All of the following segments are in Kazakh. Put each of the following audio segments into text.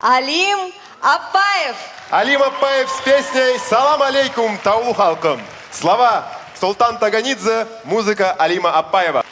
Алим Аппаев. Алим Аппаев с песней «Салам алейкум, таулу халкым». Слова Султан Таганидзе, музыка Алима Аппаева.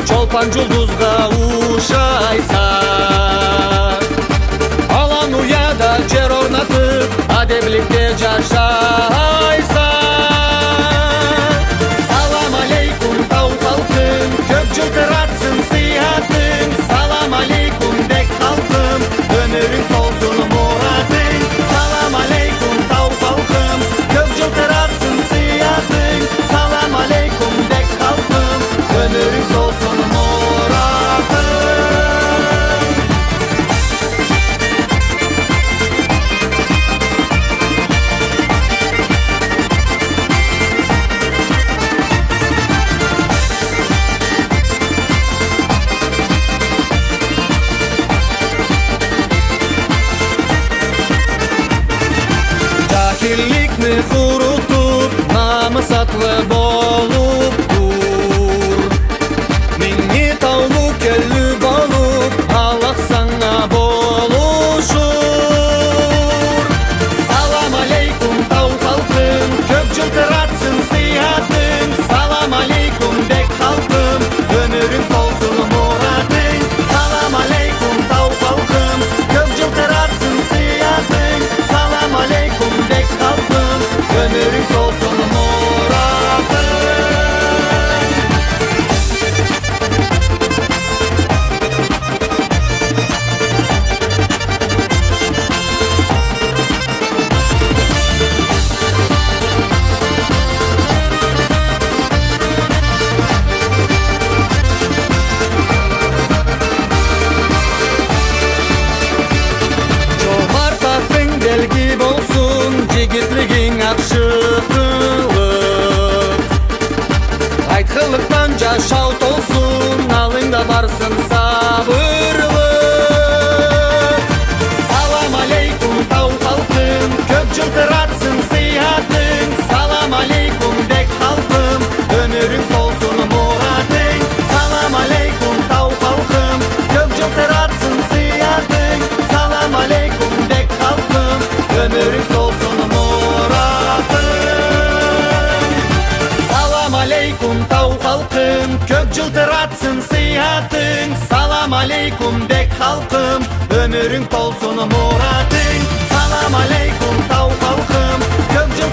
Çolpan жұлдызға ушайса, алан уяда жер орнатып, адемлікте жашайса. Салам алейкум, тау халқым, көп жыл тұратсын сиятың. Салам алейкум, дек халқым, өмірің толсын мұратың. Салам алейкум, тау халқым, көп жыл тұратсын сиятың. Салам алейкум, дек халқым, өмірің толсын. Жахилликни курутуп, намысатлы болуп тур. Миңни таулу келлү болуп, Аллах саңа болушур. Салам алейкум, тау халқым, көп жыл тұратсын сиятың. Салам алейкум, дек халқым, өмірің толсын мұратың. Салам алейкум, тау халқым, көп жыл тұратсын сиятың. Салам алейкум, дек халқым, өмірің толсын мұратың. Белги болсун, жигитлигиң акшыкылык. Айткылыктан жашау толсун, алыңда барсын сабырлык. Салам алейкум, тау халқым, көп жыл тұратсын сиятың. Салам алейкум, дек халқым, өмірің толсын мұратың. Салам алейкум, тау халқым, көп жыл тұратсын сиятың. Салам алейкум, дек халқым, өмірің толсын мұратың. Салам алейкум, тау халқым, көп жыл тұратсын сиятың. Салам алейкум, дек халқым, өмірің толсын мұратың. Салам алейкум, тау халқым, көп жыл